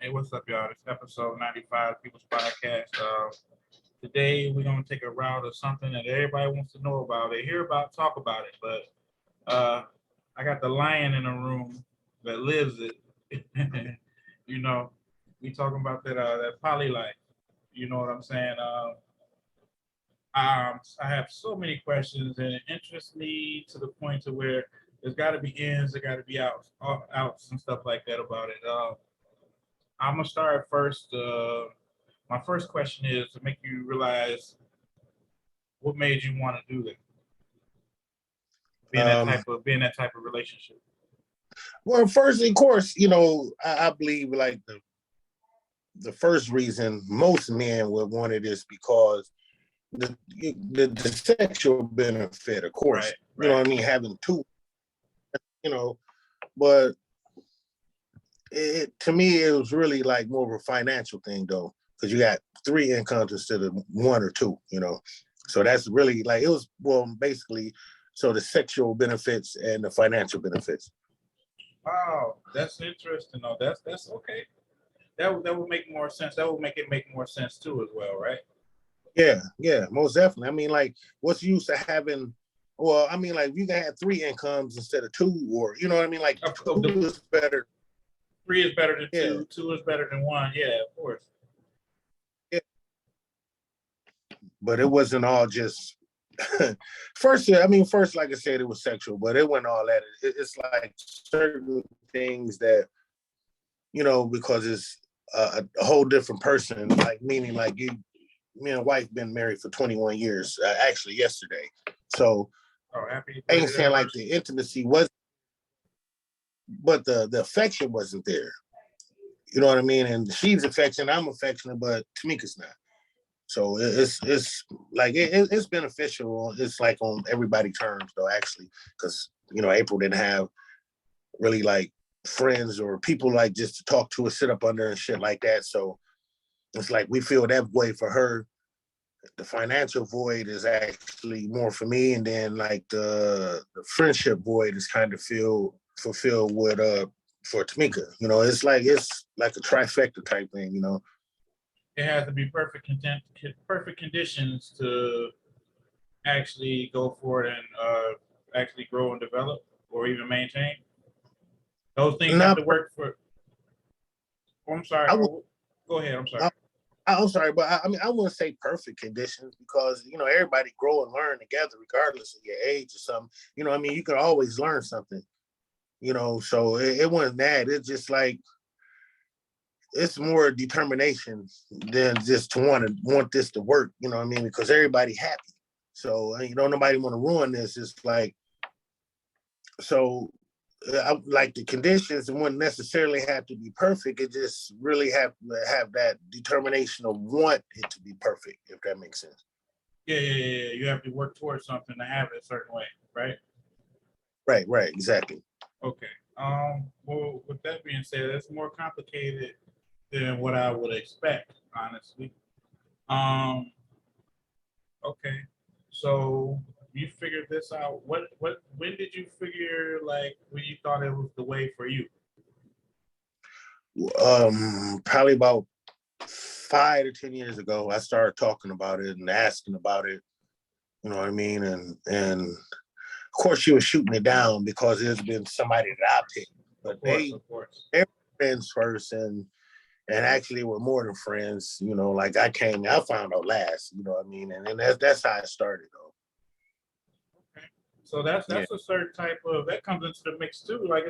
Hey, what's up, y'all? This is episode 95 People's Podcast. Today, we're going to take a route of something that everybody wants to know about. They hear about, talk about it, but I got the lion in the room that lives it. you know, we talking about that poly life. You know what I'm saying? I have so many questions, and it interests me to the point to where there's got to be ins, there got to be outs and stuff like that about it. I'm gonna start first. My first question is to make you realize what made you want to do that, Um, being that type of relationship. well, first, of course, I believe like the first reason most men would want it is because the sexual benefit, of course, Right, you know right. what I mean, having two, you know, but to me it was really like more of a financial thing though, because you got three incomes instead of one or two, So that's really like it was basically so the sexual benefits and the financial benefits. Wow, that's interesting. Though that's okay. That would make more sense. That would make it make more sense too, as well, right? Yeah, most definitely. I mean, like, what's the use of having? Well, I mean, like, you can have three incomes instead of two, or you know what I mean. Like, two is better. Three is better than Yeah, two. Two is better than one. Yeah, of course. yeah. But it wasn't all just. First, like I said, it was sexual, but it wasn't all that. It's like certain things that because it's a whole different person. Like, meaning, like me and wife been married for 21 years. Actually, yesterday. So Happy I ain't 30th saying like anniversary. the intimacy was, but the affection wasn't there. You know what I mean? And she's affectionate, I'm affectionate, but Tamika's not. So it's like it's beneficial. It's like on everybody's terms though, actually, because April didn't have really like friends or people like just to talk to or sit up under and shit like that. So it's like we feel that way for her. The financial void is actually more for me, and then like the friendship void is kind of feel fulfilled with for Tamika. It's like a trifecta type thing. It has to be perfect conditions to actually go for it and actually grow and develop or even maintain. Those things have Not to work for. Oh, I'm sorry. I would Go ahead. I'm sorry. I, I'm sorry, but I mean I wouldn't say perfect conditions because everybody grow and learn together regardless of your age or something. You could always learn something. So it wasn't that. It's just like it's more determination than just to want this to work. You know what I mean? Because everybody happy. So nobody want to ruin this. It's like so. Like the conditions wouldn't necessarily have to be perfect. It just really have to have that determination of want it to be perfect, if that makes sense. Yeah. You have to work towards something to have it a certain way, right? Right, exactly. Okay. Well, with that being said, it's more complicated than what I would expect, honestly. Um. Okay. So you figured this out. When did you figure like when you thought it was the way for you? Probably about 5 to 10 years ago, I started talking about it and asking about it. You know what I mean? And of course, she was shooting it down because it's been somebody that I picked, but Of course. they were friends first, and actually were more than friends. Like I found out last. You know what I mean? And that's how it started, though. Okay. So that's Yeah, that's a certain type of that comes into the mix too. Like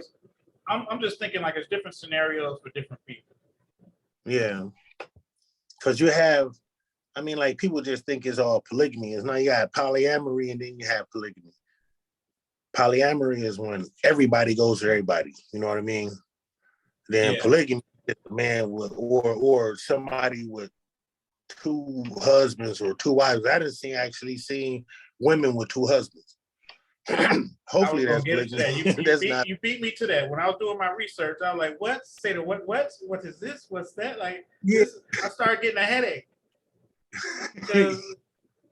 I'm just thinking like it's different scenarios for different people. yeah. Because you have, I mean, like people just think it's all polygamy. It's not. You got polyamory, and then you have polygamy. Polyamory is when everybody goes to everybody. You know what I mean? Then Yeah. polygamy is a man with or somebody with two husbands or two wives. I didn't actually see women with two husbands. I was Hopefully gonna that's get into polygamy. that. That's not. You beat me to that. When I was doing my research, I was like, "What? Say the what is this? What's that?" Like Yeah. this, I started getting a headache because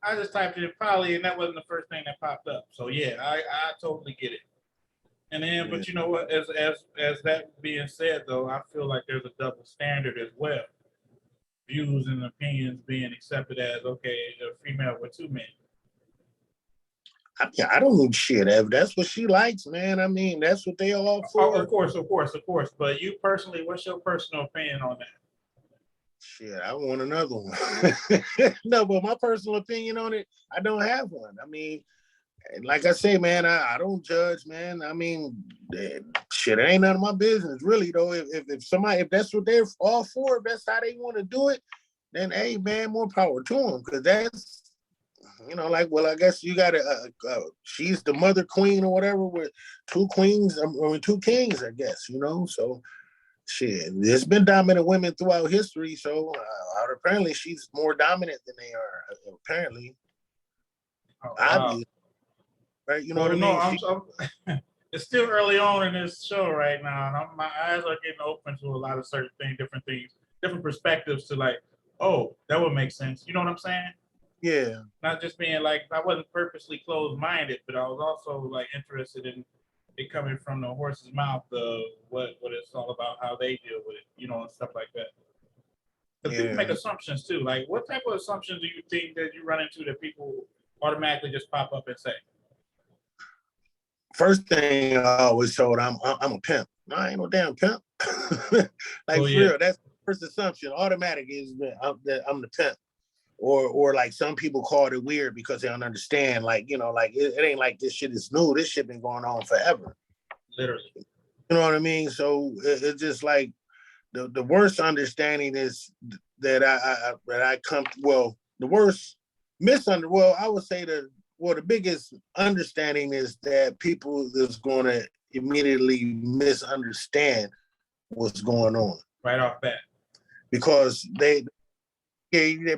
I just typed in poly, and that wasn't the first thing that popped up. So yeah, I totally get it. And then, Yeah. but you know what? As that being said, though, I feel like there's a double standard as well. Views and opinions being accepted as okay, a female with two men. I don't need shit. If that's what she likes, man, I mean, that's what they all Oh, for. of course, of course, of course. But you personally, what's your personal opinion on that? Shit, I want another one. No, but my personal opinion on it, I don't have one. I mean, like I say, man, I don't judge, man. I mean, shit, it ain't none of my business, really, though. If somebody, if that's what they're all for, if that's how they want to do it, then hey, man, more power to them, because that's, like, well, I guess you got to. She's the mother queen or whatever with two queens, I mean, two kings, I guess, So shit, there's been dominant women throughout history, so apparently she's more dominant than they are. Apparently, Oh, wow. obviously, right? You know what Well, I no, mean? it's still early on in this show right now, and my eyes are getting open to a lot of certain things, different perspectives to like, oh, that would make sense. You know what I'm saying? Yeah, Not just being like I wasn't purposely closed-minded, but I was also like interested in it coming from the horse's mouth of what it's all about, how they deal with it, and stuff like that. Because people make yeah. assumptions too. Like, what type of assumptions do you think that you run into that people automatically just pop up and say? First thing I always told, I'm a pimp. No, I ain't no damn pimp. Like Oh for yeah, real, that's the first assumption. Automatic is that I'm the pimp. Or like some people call it weird because they don't understand. Like, like it ain't like this shit is new. This shit been going on forever. literally. You know what I mean? So it's just like the worst understanding is that I come, well, the worst well, I would say the biggest understanding is that people is going to immediately misunderstand what's going on Right off bat. because they're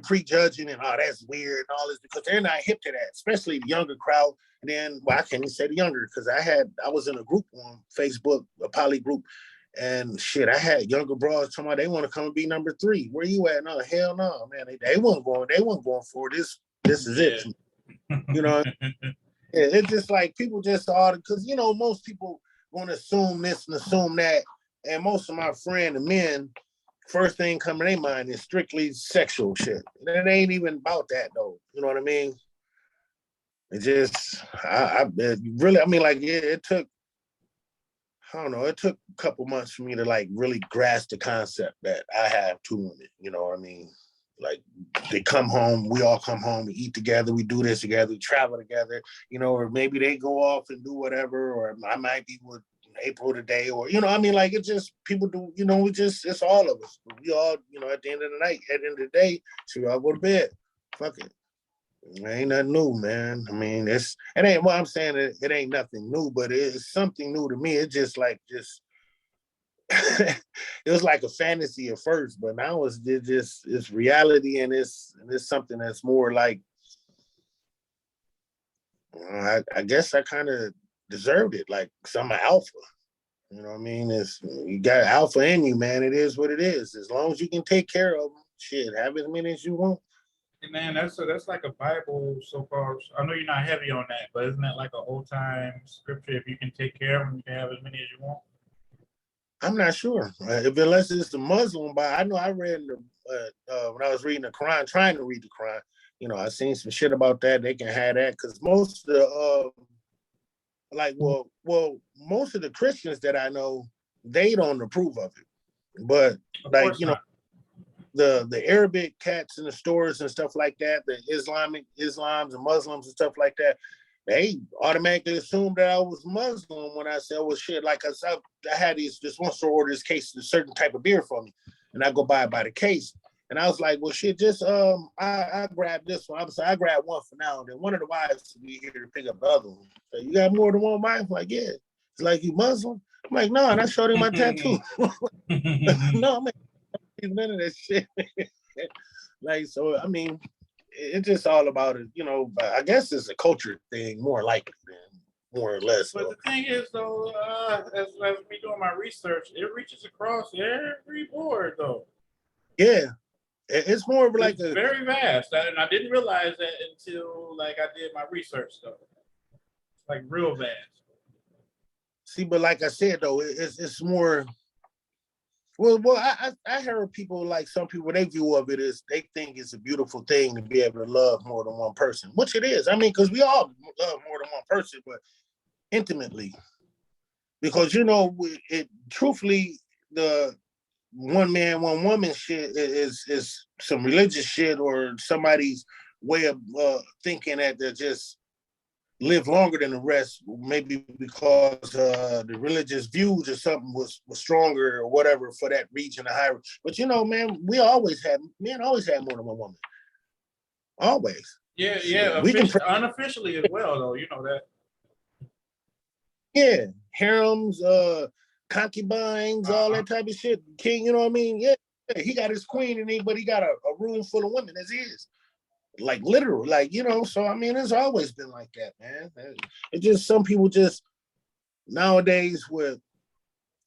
prejudging and that's weird and all this because they're not hip to that, especially the younger crowd. And then, well, I can't even say the younger because I was in a group on Facebook, a poly group, and shit, I had younger bros talking about they want to come and be number 3. Where you at? No, hell no, man. They weren't going for this. This is it. You know, it's just like people just are because most people want to assume this and assume that, and most of my friends, the men, first thing coming to their mind is strictly sexual shit. It ain't even about that though. You know what I mean? It just, it really, I mean, like it took, I don't know, it took a couple months for me to like really grasp the concept that I have two women. You know what I mean? Like they come home, we all come home, we eat together, we do this together, we travel together, or maybe they go off and do whatever, or I might be with April today, or I mean, like it's just people do, it's all of us. We all, at the end of the night, at the end of the day, so we all go to bed. Fuck it. It ain't nothing new, man. I mean, it ain't what I'm saying. It ain't nothing new, but it's something new to me. It's just it was like a fantasy at first, but now it's reality, and it's something that's more like I guess I kind of deserved it, like cause I'm an alpha. You know what I mean? You got alpha in you, man. It is what it is. As long as you can take care of them, shit, have as many as you want. And man, that's like a Bible so-called. I know you're not heavy on that, but isn't that like an old time scripture? If you can take care of them, you can have as many as you want. I'm not sure if unless it's the Muslim, but I know I read when I was reading the Quran, trying to read the Quran. I seen some shit about that. They can have that because most of the most of the Christians that I know, they don't approve of it. But Of like course not. the Arabic cats in the stores and stuff like that, the Islams and Muslims and stuff like that, they automatically assumed that I was Muslim when I said, well, shit, like I had this one store order this case, a certain type of beer for me, and I go by the case. And I was like, well, shit, just I grabbed this one. I grabbed one for now. And then one of the wives will be here to pick up the other one. So you got more than one wife? I'm like, yeah. It's like, you Muslim? I'm like, no, and I showed him my tattoo. No, man, none of that shit. Like, so, I mean, it's just all about it, I guess it's a culture thing, more likely than more or less. But the thing is, though, as me doing my research, it reaches across every board, though. Yeah, it's more of like it's very vast, and I didn't realize that until like I did my research, though. It's like real vast. See, but like I said though, it's more. I heard people like some people their view of it is they think it's a beautiful thing to be able to love more than one person, which it is. I mean, because we all love more than one person, but intimately, because it truthfully the one man one woman shit is some religious shit or somebody's way of thinking that they're just live longer than the rest, maybe because the religious views or something was stronger or whatever for that region or higher. But man, men always had more than one woman. Always. Yeah, Shit, yeah, we can unofficially as well, though. You know that. yeah, harems, concubines, all that type of shit. King, you know what I mean? Yeah, he got his queen but he got a room full of women as is. Like literal, like so I mean, it's always been like that, man. It's just some people just nowadays with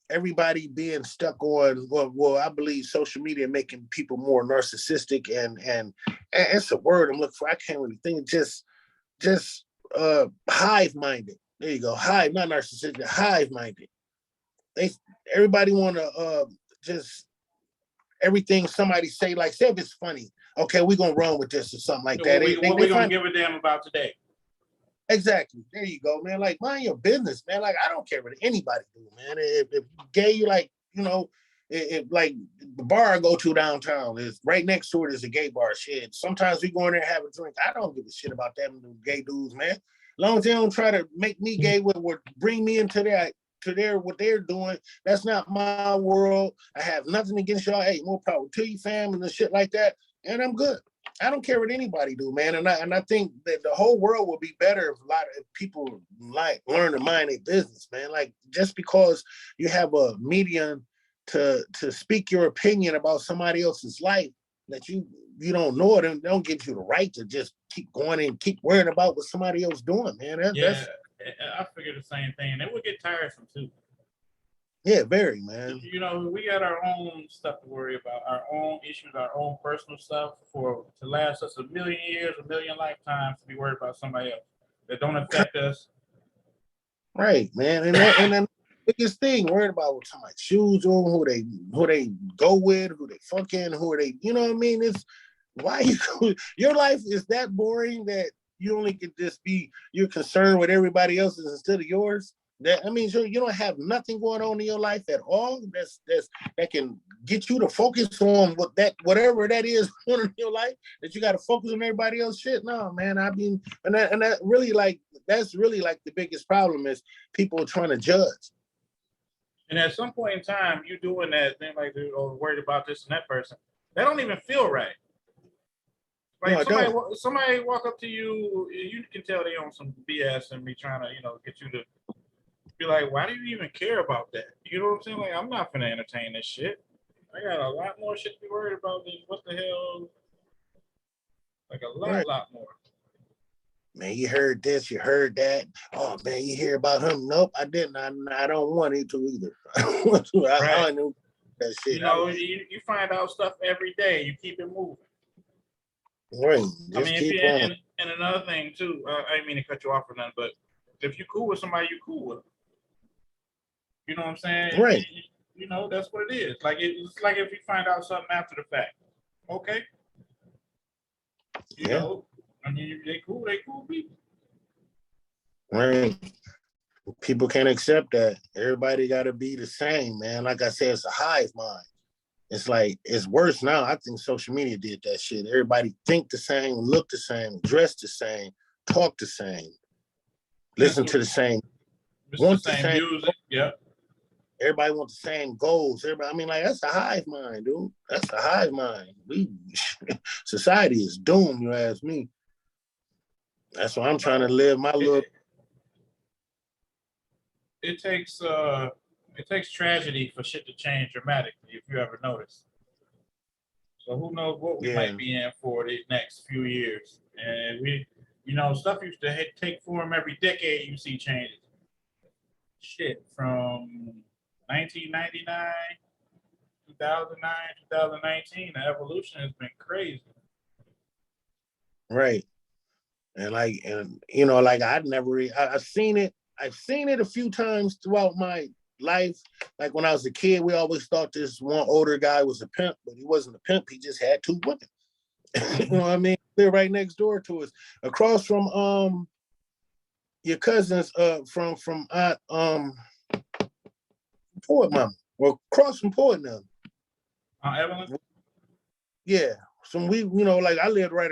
everybody being stuck on well, I believe social media making people more narcissistic and it's a word I'm looking for. I can't really think. Just hive minded. There you go. Hive, not narcissistic, hive minded. They everybody want to just everything somebody say, like, say if it's funny, okay, we're gonna run with this or something like that. What we gonna give a damn about today? Exactly. There you go, man. Like, mind your business, man. Like, I don't care what anybody do, man. If gay, you like, if like the bar I go to downtown is right next to it is a gay bar. Shit. Sometimes we go in there and have a drink. I don't give a shit about them gay dudes, man. As long as they don't try to make me gay with bring me into their what they're doing. That's not my world. I have nothing against y'all. Hey, more power to you, fam, and shit like that. And I'm good. I don't care what anybody do, man. And I think that the whole world will be better if a lot of people like learn to mind their business, man. Like just because you have a medium to speak your opinion about somebody else's life that you don't know it and don't give you the right to just keep going and keep worrying about what somebody else doing, man. That's I figured the same thing. It would get tiresome too. yeah, very, man. We got our own stuff to worry about, our own issues, our own personal stuff to last us a million years, a million lifetimes to be worried about somebody else that don't affect us. Right, man. And then the biggest thing, worried about what somebody choose on, who they go with, who they fucking, who are they, you know what I mean? It's why your life is that boring that you only can just you're concerned with everybody else's instead of yours. That I mean, so you don't have nothing going on in your life at all. That can get you to focus on whatever that is going on in your life. That you got to focus on everybody else shit. No, man. I mean, and that really that's really like the biggest problem is people trying to judge. And at some point in time, you doing that thing like worried about this and that person. That don't even feel right. Like no, somebody walk up to you, you can tell they on some BS and be trying to get you to be like, why do you even care about that? You know what I'm saying? Like, I'm not gonna entertain this shit. I got a lot more shit to be worried about than what the hell. Like a lot more. Man, you heard this, you heard that. Oh man, you hear about him? Nope, I didn't. I don't want it to either. I don't want to. I don't know that shit. You find out stuff every day. You keep it moving. Right. Just keep on. And another thing too. I didn't mean to cut you off or nothing, but if you're cool with somebody, you're cool with them. You know what I'm saying? Right. That's what it is. Like it's like if you find out something after the fact. Okay. I mean, they cool people. Right. People can't accept that. Everybody got to be the same, man. Like I said, it's a hive mind. It's like, it's worse now. I think social media did that shit. Everybody think the same, look the same, dress the same, talk the same, listen to the same, want the same music. Yeah. Everybody wants the same goals. Everybody, I mean, like, that's a hive mind, dude. That's a hive mind. Society is doomed, you ask me. That's why I'm trying to live my little. It takes tragedy for shit to change dramatically, if you ever notice. So who knows what we might be in for the next few years. And stuff used to take form every decade, you see changes. Shit, from 1999, 2009, 2019, the evolution has been crazy. Right. And I've seen it I've seen it a few times throughout my life. Like when I was a kid, we always thought this one older guy was a pimp, but he wasn't a pimp. He just had two women. You know what I mean? They're right next door to us, across from your cousins from Port Mama. Well, across from Port now. Evelyn? Yeah. So like I lived right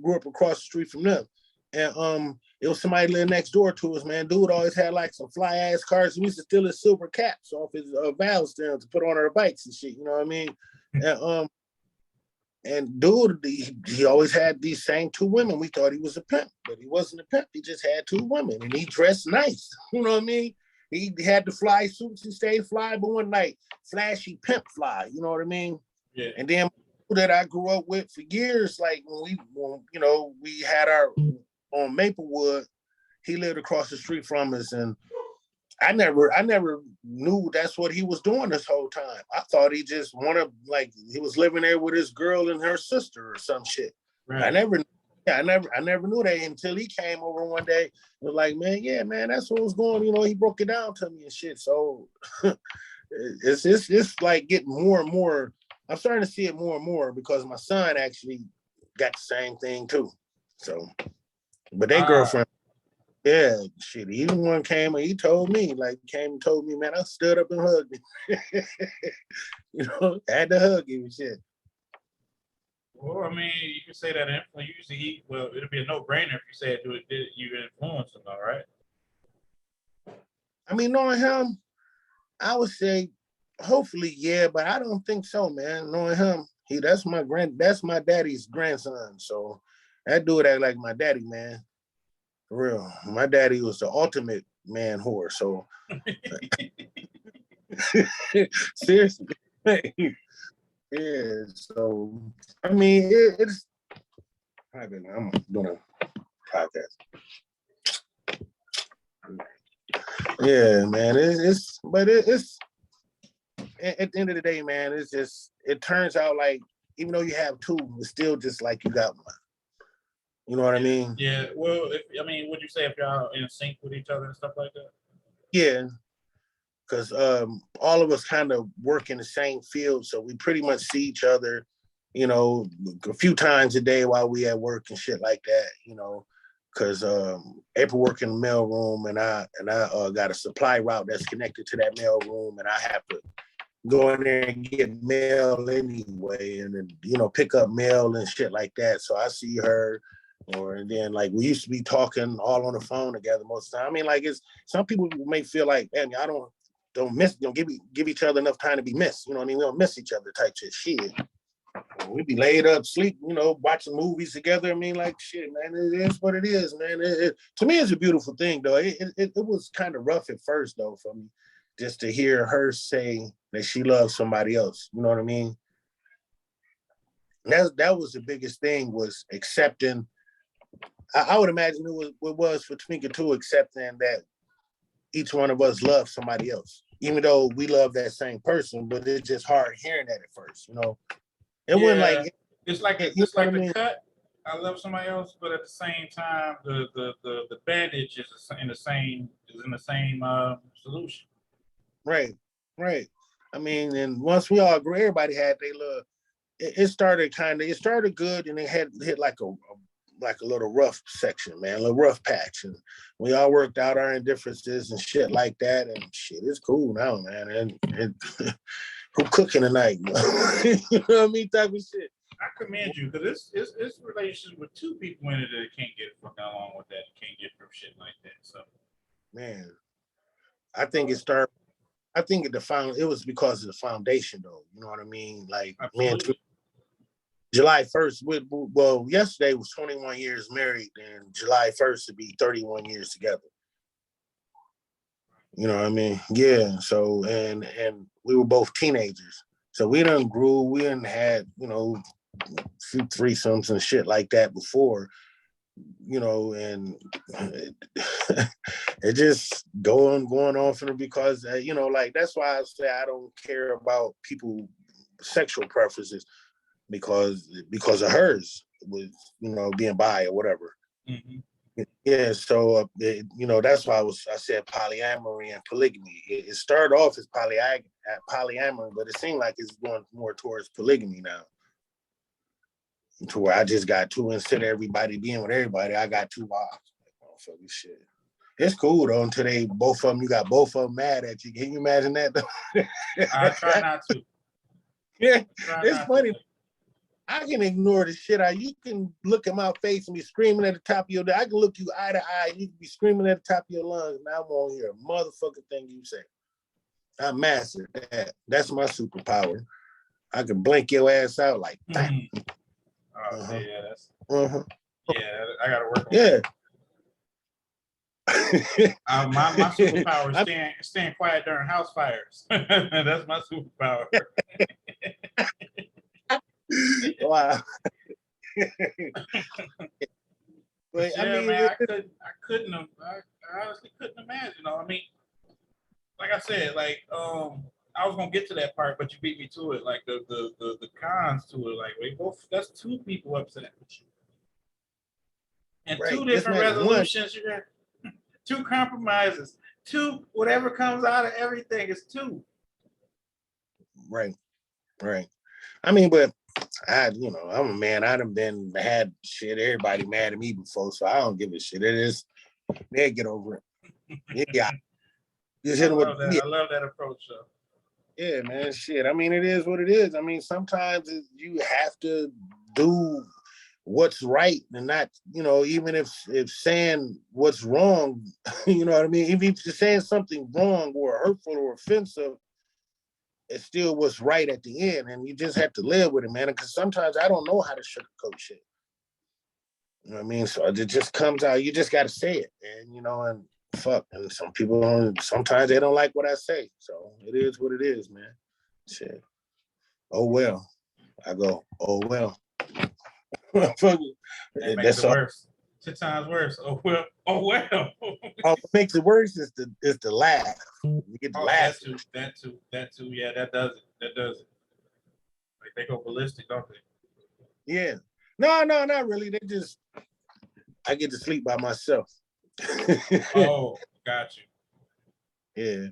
grew up across the street from them. And it was somebody living next door to us, man. Dude always had like some fly ass cars. We used to steal his silver caps off his valve stems to put on our bikes and shit. You know what I mean? And dude, he always had these same two women. We thought he was a pimp, but he wasn't a pimp. He just had two women, and he dressed nice. You know what I mean? He had the fly suits. He stayed fly, but one night, flashy pimp fly. You know what I mean? Yeah. And then that I grew up with for years, like when we had our on Maplewood, he lived across the street from us, and I never knew that's what he was doing this whole time. I thought he just like he was living there with his girl and her sister or some shit. Right. I never knew that until he came over one day and was like, man, yeah, man, that's what was going. He broke it down to me and shit. So it's like getting more and more. I'm starting to see it more and more because my son actually got the same thing too. So, but their girlfriend. Yeah, shit. He the one came and he told me, man, I stood up and hugged him. Had to hug him and shit. Well, I mean, you can say that usually it'll be a no-brainer if you say it, you influence him, all right? I mean, knowing him, I would say hopefully, yeah, but I don't think so, man. Knowing him, that's my daddy's grandson. So that dude act like my daddy, man. For real. My daddy was the ultimate man whore. So seriously. Yeah. So I mean it's I'm doing a podcast. Yeah, man. It's at the end of the day, man, it turns out like even though you have two, it's still just like you got one. You know what I mean? Yeah. Well, would you say if y'all in sync with each other and stuff like that? Yeah, because all of us kind of work in the same field, so we pretty much see each other, a few times a day while we at work and shit like that. Because April work in the mail room, and I got a supply route that's connected to that mail room, and I have to go in there and get mail anyway, and then pick up mail and shit like that. So I see her. And then like we used to be talking all on the phone together most of the time. I mean, like it's some people may feel like, man, I don't miss, give each other enough time to be missed. You know what I mean? We don't miss each other type shit. We be laid up, sleep, watching movies together. I mean, like shit, man, it is what it is, man. To me, it's a beautiful thing, though. It was kind of rough at first, though, for me, just to hear her say that she loves somebody else. You know what I mean? That was the biggest thing, was accepting. I would imagine it was for Tamika too, accepting that each one of us loves somebody else, even though we love that same person. But it's just hard hearing that at first, It wasn't like it's like the cut. I love somebody else, but at the same time, the bandage is in the same solution. Right. I mean, and once we all agree, everybody had their love. It started good, and it had hit like a little rough section, man, a little rough patch. And we all worked out our indifferences and shit like that. And shit, it's cool now, man. And who cooking tonight? You know what I mean? Type of shit. I commend you, because it's relationships with two people in it that can't get fucking along with that. Can't get through shit like that. So, man, I think it was because of the foundation, though. You know what I mean? Like, man, July 1st, yesterday was 21 years married, and July 1st would be 31 years together. You know what I mean? Yeah. So, and we were both teenagers. So we done grew, we done had, few threesomes and shit like that before, and it just going on for them because, like, that's why I say I don't care about people sexual preferences because of hers with, being bi or whatever. Mm-hmm. Yeah, so you know, that's why I said polyamory and polygamy. It started off as polyamory, but it seemed like it's going more towards polygamy now. To where I just got two, instead of everybody being with everybody, I got two wives. Like, motherfucking shit. It's cool though. Until they both of them, you got both of them mad at you. Can you imagine that? I try not to. Yeah, Try it's not funny. to. I can ignore the shit out. You can look at my face and be screaming at the top of your. I can look you eye to eye. And you can be screaming at the top of your lungs, and I won't hear a motherfucking thing you say. I mastered that. That's my superpower. I can blink your ass out like that. Oh, Uh-huh. yeah, that's Uh-huh. yeah. I gotta work on Yeah. my superpower is staying quiet during house fires. That's my superpower. Wow. But Yeah, I mean, man, I honestly couldn't imagine. You know, I mean, like I said, like I was gonna get to that part, but you beat me to it. Like the cons to it, like we both, that's two people upset with you, and right. two Just different imagine one. resolutions. You got two compromises, two whatever comes out of everything is two. Right. Right. I mean, but you know, I'm a man. I done had shit. Everybody mad at me before, so I don't give a shit. It is. They get over it. Yeah. Just I hit them with. love that. Yeah. I love that approach, though. Yeah, man. Shit. I mean, it is what it is. I mean, sometimes you have to do what's right and not, you know, even if saying what's wrong, you know what I mean? Even if you're saying something wrong or hurtful or offensive, it's still what's right at the end. And you just have to live with it, man. Because sometimes I don't know how to sugarcoat shit. You know what I mean? So it just comes out. You just got to say it, and you know, and fuck. And some people don't. Sometimes they don't like what I say. So it is what it is, man. Shit. Oh well. I go. Oh well. Fuck That it. makes That's it all. worse. 10 times worse. Oh well. Oh well. What makes it worse is the laugh. You get the Oh, laugh. that too. Yeah, that does it. That does it. Like they go ballistic, don't they? Yeah. No, not really. I get to sleep by myself. Oh, got you. Yeah.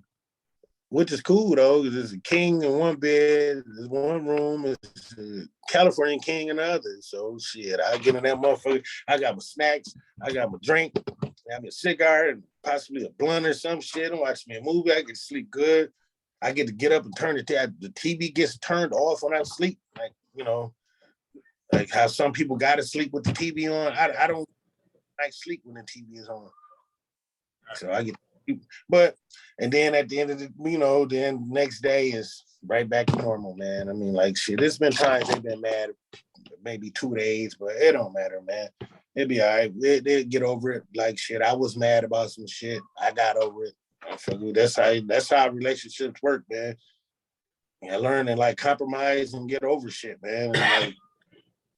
Which is cool though, because there's a king in one bed, there's one room, it's a Californian king in the other. So shit, I get in that motherfucker. I got my snacks, I got my drink, I got me a cigar and possibly a blunt or some shit. I'm watching me a movie. I get to sleep good. I get to get up and turn the TV gets turned off when I sleep. Like, you know, like how some people gotta sleep with the TV on. I don't like sleep when the TV is on. So I get, but and then at the end of the, you know, then next day is right back to normal, man. I mean, like shit. There's been times they've been mad, maybe 2 days, but it don't matter, man. It'd be all right. They'll get over it. Like shit, I was mad about some shit. I got over it. I feel good. That's how relationships work, man. I learn to like compromise and get over shit, man. And like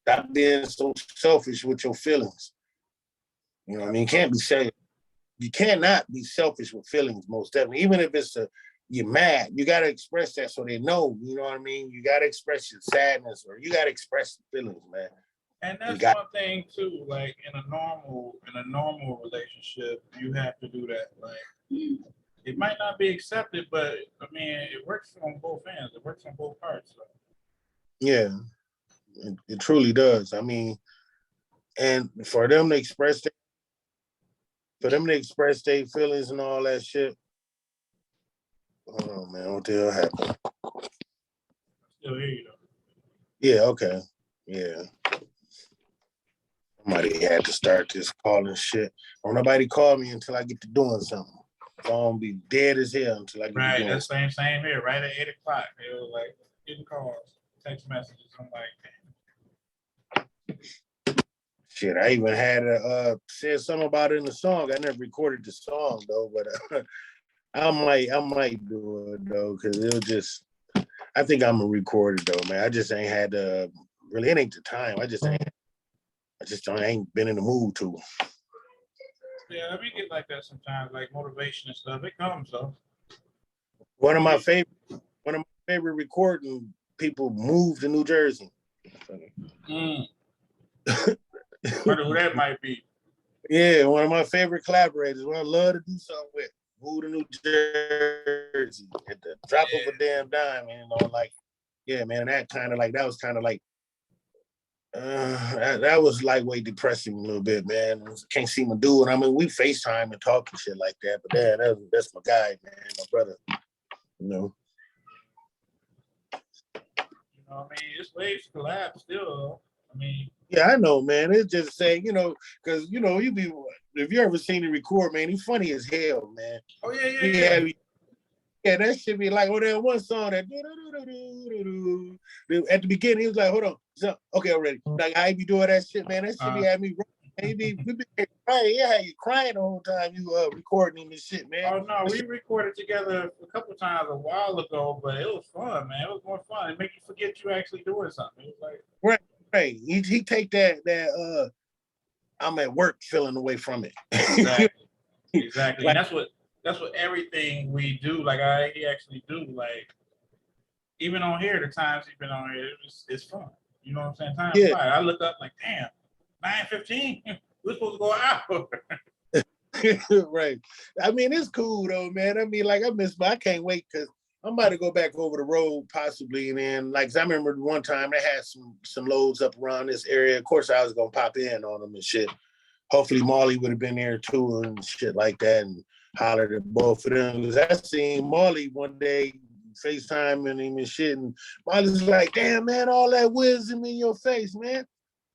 stop being so selfish with your feelings. You know what I mean? You cannot be selfish with feelings, most definitely. Even if you're mad, you got to express that so they know. You know what I mean? You got to express your sadness, or you got to express the feelings, man. And that's one thing too. Like in a normal relationship, you have to do that. Like it might not be accepted, but I mean, it works on both ends. It works on both parts. So. Yeah, it truly does. I mean, and for them to express their feelings and all that shit. Oh man, what the hell happened? Still hear you though. Yeah, okay. Yeah. Somebody had to start this calling shit. Don't nobody call me until I get to doing something. Phone be dead as hell until I get to doing Right, that's same here. Right at 8 o'clock, it was like getting calls, text messages. I'm like, shit. I even had said something about it in the song. I never recorded the song though, but I might do it though, because it'll just. I think I'm gonna record it though, man. I just ain't had really. It ain't the time. I just ain't been in the mood to. yeah, we get like that sometimes, like motivation and stuff. It comes though. One of my favorite recording people moved to New Jersey. Wonder who that might be. Yeah, one of my favorite collaborators. One I love to do something with. Move to New Jersey at the drop of a damn dime, man. You know, like, yeah, man. That was kind of like that was lightweight depressing a little bit, man. Can't see my dude. I mean, we FaceTime and talk and shit like that, but that's my guy, man, my brother. You know. You know, I mean, it's ways to collab still. I mean, yeah, I know, man. It's just saying, you know, because you know, if you ever seen him record, man, he's funny as hell, man. Oh yeah. Yeah, that should be like, that one song that at the beginning, he was like, hold on. So, okay, already. Like, I be doing that shit, man. That shit be having me we be crying. Yeah, you crying the whole time you recording him and shit, man. Oh no, we recorded together a couple times a while ago, but it was fun, man. It was more fun. It make you forget you actually doing something. It was like right. He take that I'm at work feeling away from it. Exactly. Like, and that's what everything we do. Like he actually do. Like even on here, the times he's been on here, it's fun. You know what I'm saying? Time fly. I look up like, damn, 9:15. We're supposed to go out. Right. I mean, it's cool though, man. I mean, like I can't wait because I'm about to go back over the road possibly, and then like I remember one time they had some loads up around this area. Of course, I was gonna pop in on them and shit. Hopefully, Marley would have been there too and shit like that, and hollered at both of them. Because I seen Marley one day FaceTiming him and shit, and Marley's like, "Damn, man, all that wisdom in your face, man."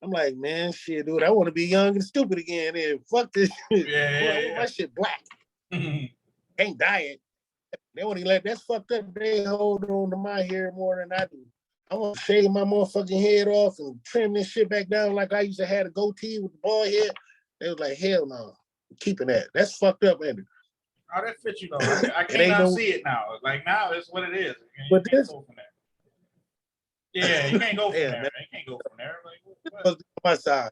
I'm like, man, shit, dude, I want to be young and stupid again. And fuck this shit. Yeah. My shit black. Ain't diet. They want to let that's fucked up. They hold on to my hair more than I do. I want to shave my motherfucking head off and trim this shit back down like I used to have a goatee with the bald head. They was like, hell no, I'm keeping that. That's fucked up, Andy. Oh, that fits you though. I can't unsee it now. Like now, it's what it is. You can't go from there. Yeah, you can't go from there. Man. You can't go from there. Like what? My side.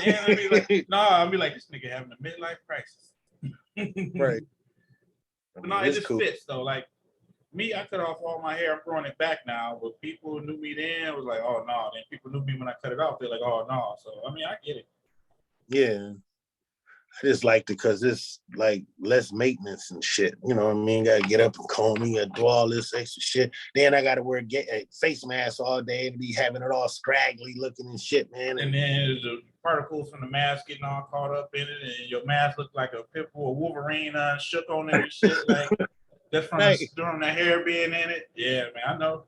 Yeah, I'll be like, no, I'll be like, this nigga having a midlife crisis. Right. But no, it just cool. Fits though. Like me, I cut off all my hair. I'm growing it back now. But people who knew me then was like, oh no. Then people knew me when I cut it off. They're like, oh no. So I mean, I get it. Yeah. I just liked it because it's like less maintenance and shit. You know what I mean? Got to get up and comb me and do all this extra shit. Then I got to wear a face mask all day and be having it all scraggly looking and shit, man. And then the particles from the mask getting all caught up in it, and your mask looked like a pit bull, a Wolverine shook on it and shit. Like that's from during the hair being in it. Yeah, man, I know.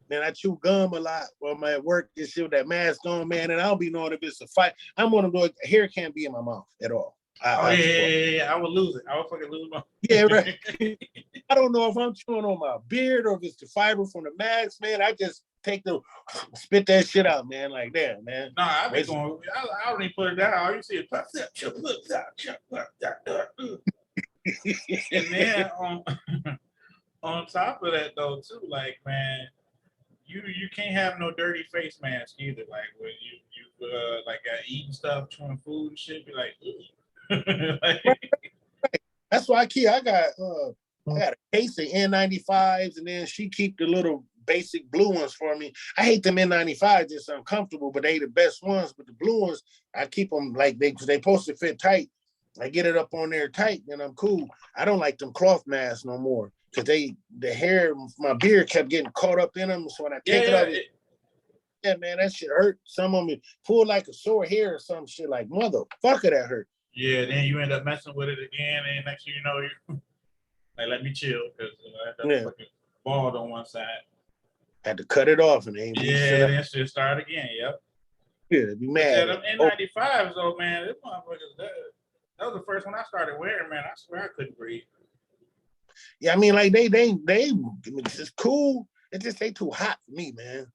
Man, I chew gum a lot while I'm at work and shit with that mask on, man, and I don't be knowing if it's a fight. I'm one of those, hair can't be in my mouth at all. Yeah. I would lose it. I would fucking lose my. Yeah, right. I don't know if I'm chewing on my beard or if it's the fiber from the mask, man. I just spit that shit out, man. Like that, man. Nah, I be going. I don't even put it down. All you see is and then on top of that though, too, like man. You can't have no dirty face mask either. Like when you like eating stuff, chewing food and shit, be like, right. That's why I got a case of N95s, and then she keep the little basic blue ones for me. I hate them N95s; just uncomfortable, but they the best ones. But the blue ones, I keep them like they supposed to fit tight. I get it up on there tight, and I'm cool. I don't like them cloth masks no more. Cause the hair, my beard kept getting caught up in them. So when I take it off, man, that shit hurt. Some of them pull like a sore hair or some shit. Like motherfucker, that hurt. Yeah, then you end up messing with it again, and next thing you know, you like let me chill because I got fucking bald on one side. Had to cut it off and then then shit start again. Yep. Yeah, be mad. Them N95s though, man. This motherfuckers. That was the first one I started wearing, man. I swear I couldn't breathe. Yeah, I mean, like they it's cool. It's just they too hot for me, man.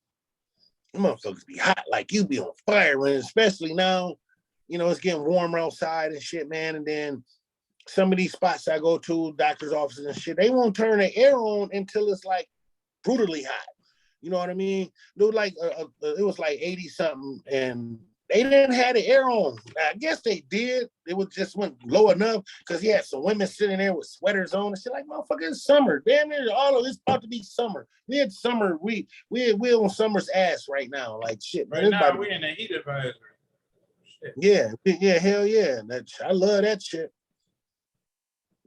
Them motherfuckers be hot like you be on fire, and especially now, you know, it's getting warmer outside and shit, man. And then some of these spots I go to, doctor's offices and shit, they won't turn the air on until it's like brutally hot. You know what I mean? Dude, like it was like 80 something, and they didn't have the air on. I guess they did. It was just went low enough because he had some women sitting there with sweaters on and shit. Like, motherfucker, it's summer. Damn near all of it's about to be summer. We had summer. We're on summer's ass right now. Like shit. Right now we in the heat advisory. Yeah, hell yeah. I love that shit.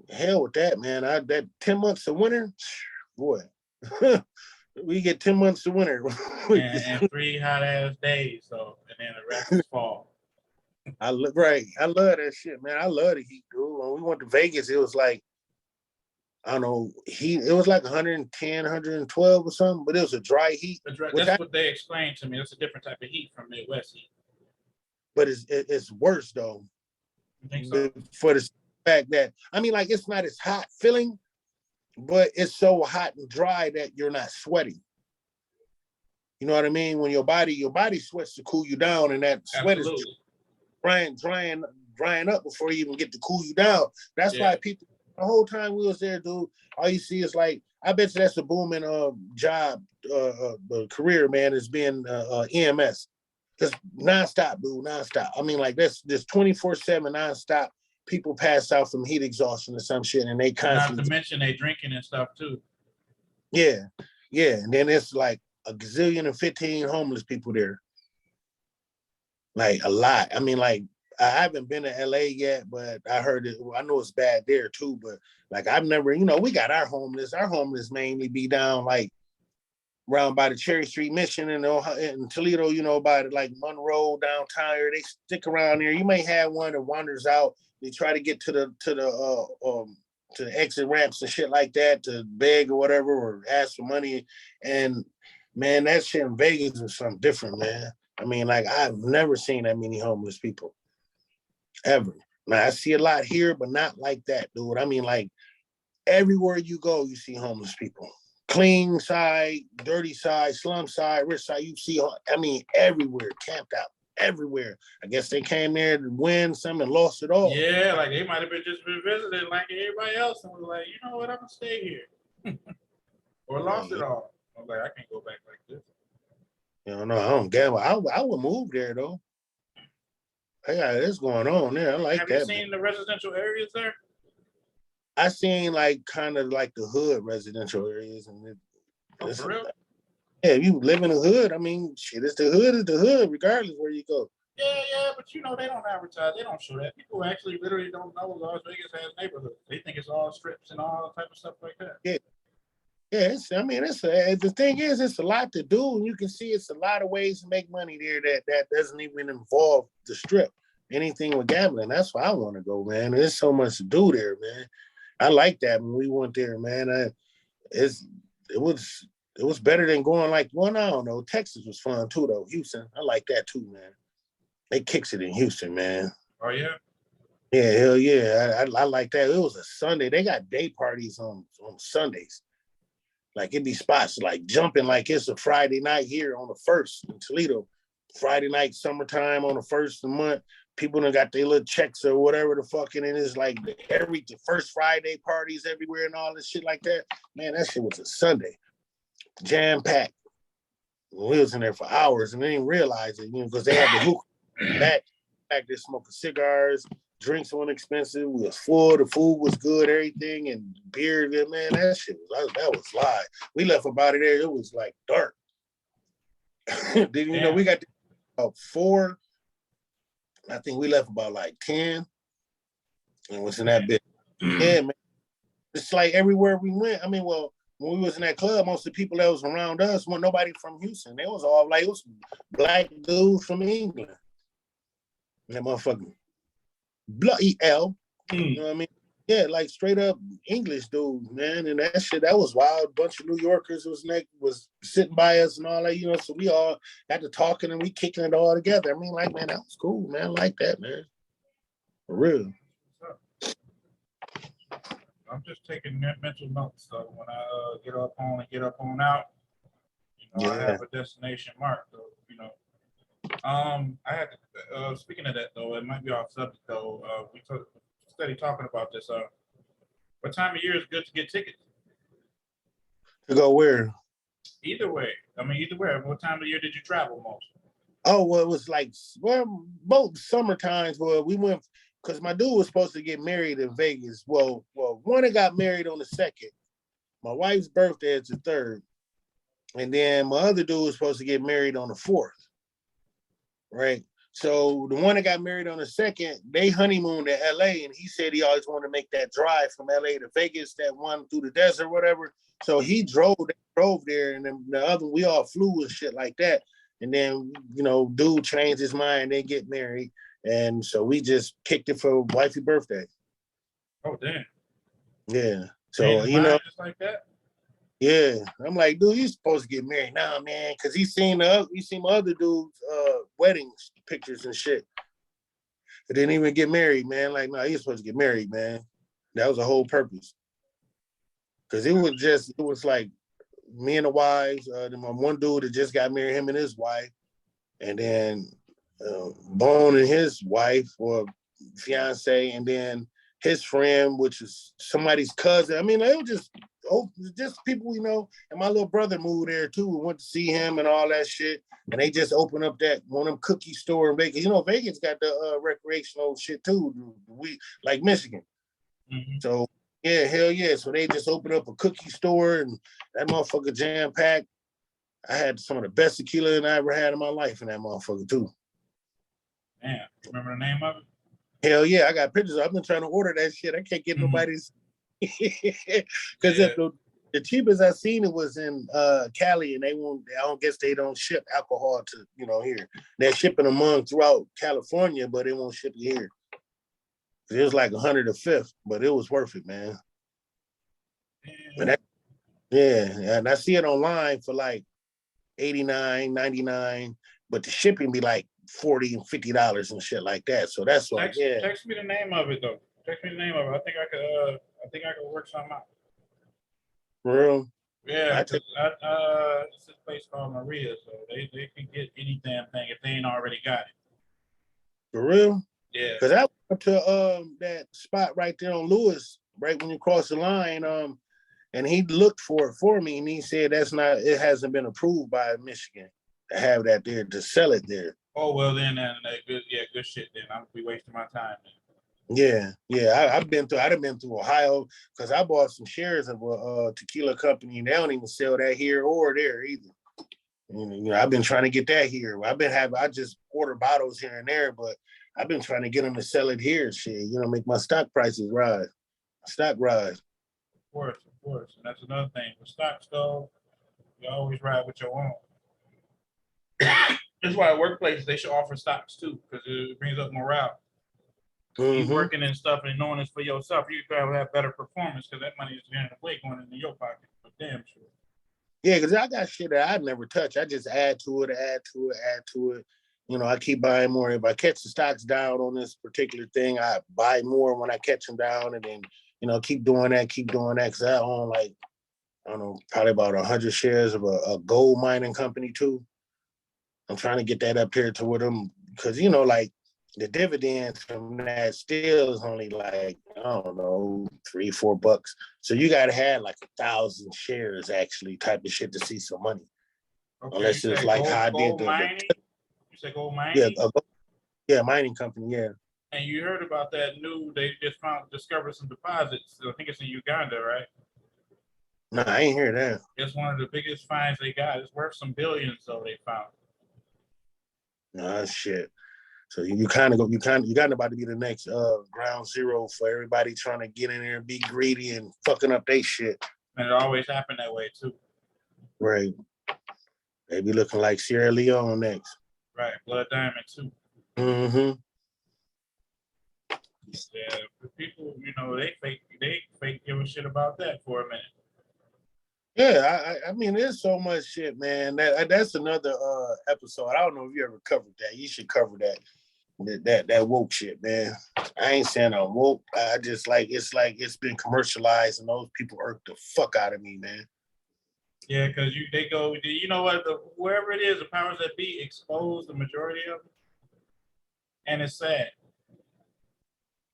Hell with that, man. That 10 months of winter, boy. We get 10 months of winter. And 3 hot ass days, so and then the rest is fall. Right. I love that shit, man. I love the heat, dude. When we went to Vegas, it was like, I don't know, heat. It was like 110, 112 or something, but it was a dry heat. That's what they explained to me. It's a different type of heat from Midwest heat. But it's worse though. You think so? For the fact that, I mean, like, it's not as hot feeling, but it's so hot and dry that you're not sweating. You know what I mean? When your body sweats to cool you down, and that sweat is drying up before you even get to cool you down. That's why people, the whole time we was there, dude, all you see is like, I bet you that's a booming job, career, man, is being EMS. Just nonstop, dude, nonstop. I mean, like, this 24/7 nonstop. People pass out from heat exhaustion or some shit, and they constantly. Not to mention they drinking and stuff too. Yeah, and then it's like a gazillion and 15 homeless people there. Like, a lot. I mean, like, I haven't been to LA yet, but I heard it. I know it's bad there too, but like, I've never, we got our homeless. Our homeless mainly be down like around by the Cherry Street Mission and in Toledo, by the, like, Monroe downtown area. They stick around there. You may have one that wanders out. They try to get to the exit ramps and shit like that to beg or whatever, or ask for money. And man, that shit in Vegas is something different, man. I mean, like, I've never seen that many homeless people ever. Now, I see a lot here, but not like that, dude. I mean, like, everywhere you go, you see homeless people. Clean side, dirty side, slum side, rich side, you see, I mean, everywhere, camped out, everywhere. I guess they came there to win some and lost it all. Yeah, like they might have just been visiting like everybody else and was like, you know what, I'm gonna stay here. Or lost it all. I'm like, I can't go back like this. No, I don't get it. I would move there though. I got this going on there. I like Have that. Have you seen the residential areas there? I seen like kind of like the hood residential areas, and for real? Yeah, if you live in the hood, I mean, shit, it's the hood, regardless where you go. Yeah, but they don't advertise. They don't show that. People actually literally don't know Las Vegas has neighborhoods. They think it's all strips and all type of stuff like that. Yeah. Yeah, the thing is, it's a lot to do, and you can see it's a lot of ways to make money there that doesn't even involve the strip. Anything with gambling, that's why I want to go, man. There's so much to do there, man. I like that when we went there, man. It was better than going like, well, I don't know. Texas was fun too, though. Houston, I like that too, man. They kicks it in Houston, man. Oh yeah. Yeah, hell yeah. I like that. It was a Sunday. They got day parties on Sundays. Like, it'd be spots like jumping like it's a Friday night here on the 1st in Toledo. Friday night, summertime on the 1st of the month. People done got their little checks or whatever the fuck, and it's like the first Friday parties everywhere and all this shit like that. Man, that shit was a Sunday. Jam-packed. We was in there for hours and they didn't realize it, because they had the hookah back there smoking cigars. Drinks weren't expensive. We was full. The food was good. Everything, and beer. Man, that shit was live. We left about it there. It was like dark. Then we got about 4. I think we left about like 10. And what's in that bit? Yeah, man. It's like everywhere we went. I mean, well, when we was in that club, most of the people that was around us weren't nobody from Houston. They was all like, it was black dudes from England. And that motherfucking bloody L. You know what I mean? Yeah, like straight up English dudes, man. And that shit, that was wild. A bunch of New Yorkers was sitting by us and all that, so we all got to talking and we kicking it all together. I mean, like, man, that was cool, man. I like that, man. For real. I'm just taking mental notes, so when I get up on out, I have a destination marked, though, I had to, speaking of that though, it might be off subject though. We steady talking about this. What time of year is good to get tickets? To go where? Either way. What time of year did you travel most? Oh, well, it was like, both summer times where we went, because my dude was supposed to get married in Vegas. Well, one that got married on the 2nd. My wife's birthday is the 3rd. And then my other dude was supposed to get married on the 4th. Right? So the one that got married on the second, they honeymooned in LA, and he said he always wanted to make that drive from LA to Vegas, that one through the desert, whatever. So he drove there, and then the other, we all flew and shit like that. And then, dude changed his mind, they get married. And so we just kicked it for wifey birthday. Oh, damn. Yeah. So, just like that? Yeah. I'm like, dude, you supposed to get married now, man. Cause he seen my other dude's wedding pictures and shit. He didn't even get married, man. Like, no, he's supposed to get married, man. That was the whole purpose. Cause it was like me and the wives, my one dude that just got married, him and his wife, and then Bone and his wife or fiance, and then his friend, which is somebody's cousin. I mean, it was just people we know. And my little brother moved there too. We went to see him and all that shit. And they just opened up that one of them cookie store in Vegas. Vegas got the recreational shit too. We like Michigan. Mm-hmm. So yeah, hell yeah. So they just opened up a cookie store, and that motherfucker jam packed. I had some of the best tequila I ever had in my life in that motherfucker too. Damn, remember the name of it? Hell yeah, I got pictures. I've been trying to order that shit. I can't get nobody's because the cheapest I seen it was in Cali, and I don't guess they don't ship alcohol to here. They're shipping them throughout California, but they won't ship it here. It was like 100 a fifth, but it was worth it, man. And I see it online for like $89, $99, but the shipping be like $40 and $50 and shit like that. So that's why. Text me the name of it though. Text me the name of it. I think I could work something out. For real? Yeah, it's this place called Maria, so they can get any damn thing if they ain't already got it. For real? Yeah. Because I went to that spot right there on Lewis, right when you cross the line, and he looked for it for me, and he said it hasn't been approved by Michigan to have that there, to sell it there. Oh, well then, good shit then. I'm be wasting my time then. Yeah. I've been through Ohio because I bought some shares of a tequila company, and they don't even sell that here or there either. I've been trying to get that here. I just order bottles here and there, but I've been trying to get them to sell it here. Shit, make my stock prices rise. Stock rise. Of course. And that's another thing. With stocks though, you always ride with your own. That's why at workplaces they should offer stocks too, because it brings up morale. You working and stuff and knowing it's for yourself, you can have better performance because that money is going into your pocket. But damn sure. Yeah, because I got shit that I'd never touch. I just add to it. I keep buying more. If I catch the stocks down on this particular thing, I buy more when I catch them down, and then keep doing that. Because I own like, I don't know, probably about 100 shares of a gold mining company too. I'm trying to get that up here to where them, because like the dividends from that still is only like, I don't know, $3-4. So you gotta have like 1,000 shares actually type of shit to see some money. Okay, unless it's like how I did you said gold mining? Yeah, mining company, yeah. And you heard about that they just discovered some deposits. I think it's in Uganda, right? No, I ain't hear that. It's one of the biggest finds they got. It's worth some billions, though, they found. Nah, shit. So you got about to be the next ground zero for everybody trying to get in there and be greedy and fucking up they shit. And it always happened that way too. Right. They be looking like Sierra Leone next. Right, Blood Diamond too. Mm-hmm. Yeah, people, they fake give a shit about that for a minute. Yeah, I mean, there's so much shit, man. That's another episode. I don't know if you ever covered that. You should cover that woke shit, man. I ain't saying I'm woke. I just it's been commercialized, and those people irk the fuck out of me, man. Yeah, because they go, what, whoever it is, the powers that be expose the majority of it, and it's sad.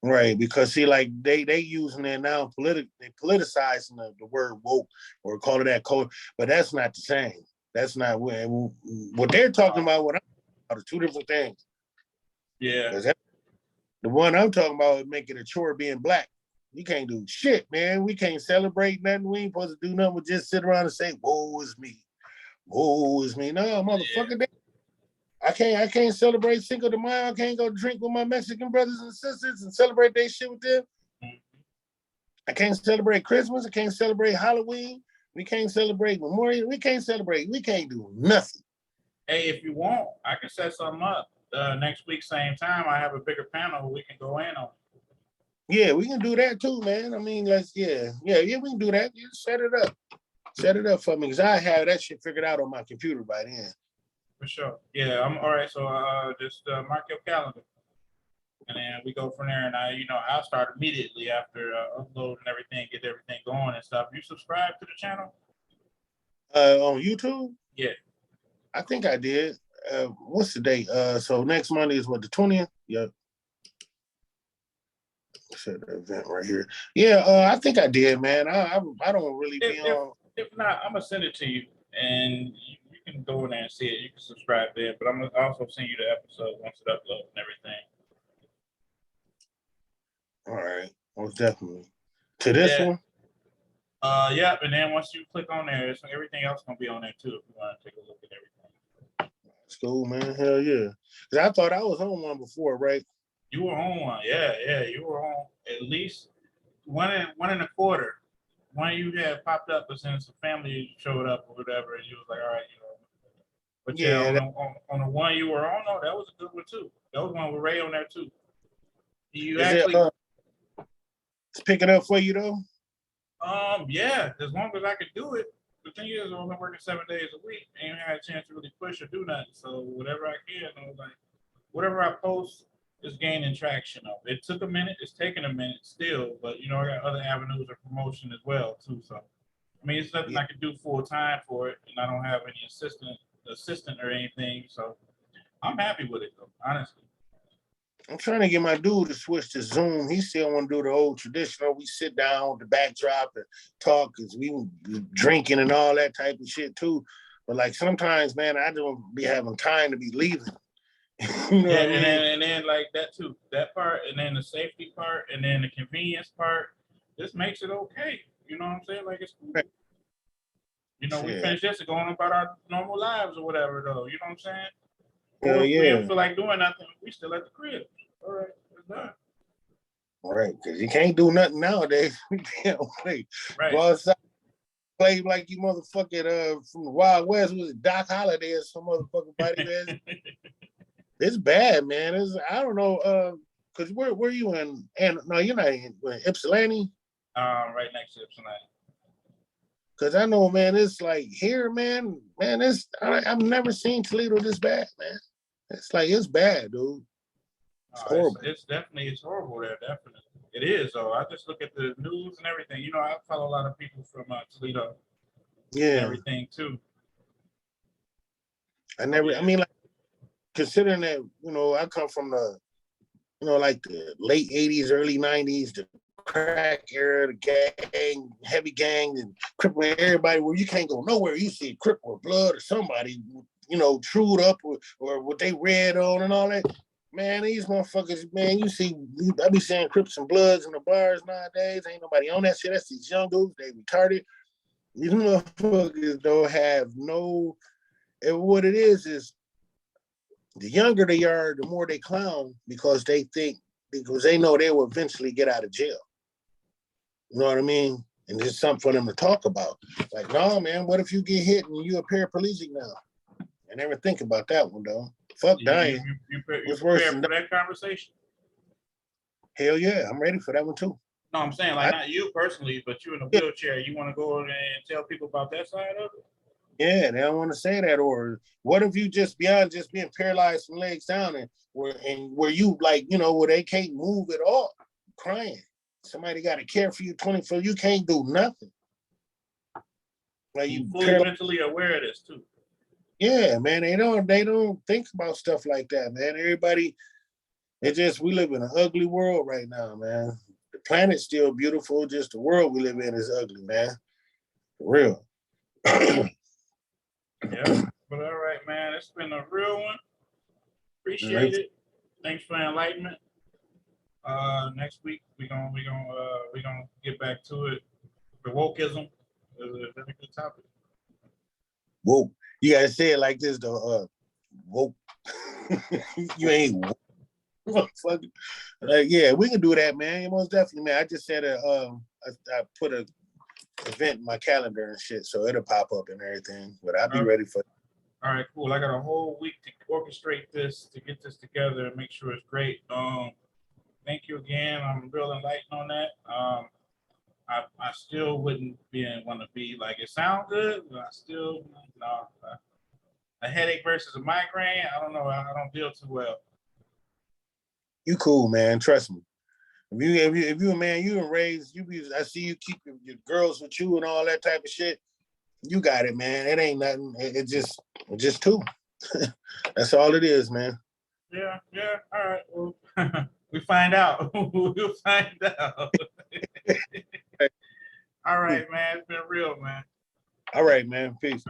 Right, because see, like they using it now, they politicizing the word woke or call it that code, but that's not the same. That's not what they're talking about. What I'm talking about are two different things. Yeah, the one I'm talking about is making a chore being black. You can't do shit, man. We can't celebrate nothing. We ain't supposed to do nothing. We just sit around and say, "Woe is me, woe is me." No, motherfucker. Yeah. I can't celebrate Cinco de Mayo. I can't go drink with my Mexican brothers and sisters and celebrate their shit with them. I can't celebrate Christmas. I can't celebrate Halloween. We can't celebrate Memorial. We can't celebrate. We can't do nothing. Hey, if you want, I can set something up next week, same time. I have a bigger panel we can go in on. Yeah, we can do that too, man. I mean, yeah, we can do that. You set it up. Set it up for me, because I have that shit figured out on my computer by then. For sure. Yeah, I'm all right. So just mark your calendar. And then we go from there. And I'll start immediately after uploading everything, get everything going and stuff. You subscribe to the channel? On YouTube? Yeah. I think I did. What's the date? So next Monday is what, the 20th? Yep. Set the event right here. Yeah, I think I did, man. I don't really be on. If not, I'm gonna send it to you, and you can go in there and see it. You can subscribe there, but I'm gonna also send you the episode once it uploads and everything. All right, most definitely. To this one? Yeah, and then once you click on there, everything else gonna be on there too. If you want to take a look at everything. It's cool, man. Hell yeah. Because I thought I was on one before, right? You were on one, yeah. You were on at least one and a quarter. One you had popped up, but since the family showed up or whatever, and you was like, all right, But yeah, on the one you were on, no, that was a good one too. That was one with Ray on there too. You actually it's picking up for you though? Yeah, as long as I could do it. The thing is, I'm working 7 days a week, ain't had a chance to really push or do nothing. So whatever I can, I was like, whatever I post is gaining traction of. It took a minute, it's taking a minute still, but I got other avenues of promotion as well too. So I mean, it's nothing I can do full time for it, and I don't have any assistant or anything. So I'm happy with it though, honestly. I'm trying to get my dude to switch to Zoom. He still want to do the old traditional. We sit down with the backdrop and talk, because we drinking and all that type of shit too. But like sometimes, man, I don't be having time to be leaving. You know what I mean? and then like that too, that part, and then the safety part, and then the convenience part. This makes it okay. You know what I'm saying? Like it's cool. We finish this and going about our normal lives or whatever, though. You know what I'm saying? Or if we don't feel like doing nothing, we still at the crib. All right, it's done. All right, because you can't do nothing nowadays. We can't play. Right. Go outside, play like you motherfucking from the Wild West. Was it Doc Holliday or some motherfucking body, man? It's bad, man. I don't know. Because where you in? And no, you're not in Ypsilanti. Right next to Ypsilanti. Because I know, man, it's like here, man, I've never seen Toledo this bad, man. It's bad, dude. It's horrible. It's horrible there, definitely. It is, though. I just look at the news and everything. I follow a lot of people from Toledo. Yeah. And everything, too. I mean, like, considering that, I come from the, like the late 80s, early 90s, the crack era, the gang, heavy gang, and Crip, where everybody, where you can't go nowhere. You see Crip or Blood or somebody, trued up or what they read on and all that. Man, these motherfuckers, man, I be seeing Crips and Bloods in the bars nowadays. Ain't nobody on that shit. That's these young dudes. They retarded. These motherfuckers don't have no, and what it is the younger they are, the more they clown because they know they will eventually get out of jail. You know what I mean? And it's something for them to talk about. Like, no, man, what if you get hit and you're a paraplegic now? I never think about that one, though. Fuck dying. You prepared for that conversation? Hell yeah, I'm ready for that one, too. No, I'm saying, like, not you personally, but you in a wheelchair. You want to go in and tell people about that side of it? Yeah, they don't want to say that. Or what if you just beyond just being paralyzed from legs down and where you like, where they can't move at all, crying. Somebody got to care for you 24. You can't do nothing. Like you fully mentally aware of this too. Yeah, man. They don't think about stuff like that, man. Everybody, we live in an ugly world right now, man. The planet's still beautiful, just the world we live in is ugly, man. For real. Yeah, but all right, man. It's been a real one. Appreciate it. Thanks for enlightenment. Next week we gonna get back to it. The wokeism is a good topic. Woke. You gotta say it like this though. woke. You ain't woke. Motherfucker. Yeah, we can do that, man. Most definitely, man. I just said I put a event in my calendar and shit, so it'll pop up and everything. But I'll be ready for it. All right, cool. I got a whole week to orchestrate this, to get this together and make sure it's great. Thank you again. I'm real enlightened on that. I still wouldn't want to be like, it sounds good, but I still, a headache versus a migraine, I don't know. I don't deal too well. You cool, man. Trust me. If you a man, you and raised, I see you keep your girls with you and all that type of shit. You got it, man. It ain't nothing. It's just two. That's all it is, man. Yeah. All right. Well, we find out. We'll find out. All right, man. It's been real, man. All right, man. Peace.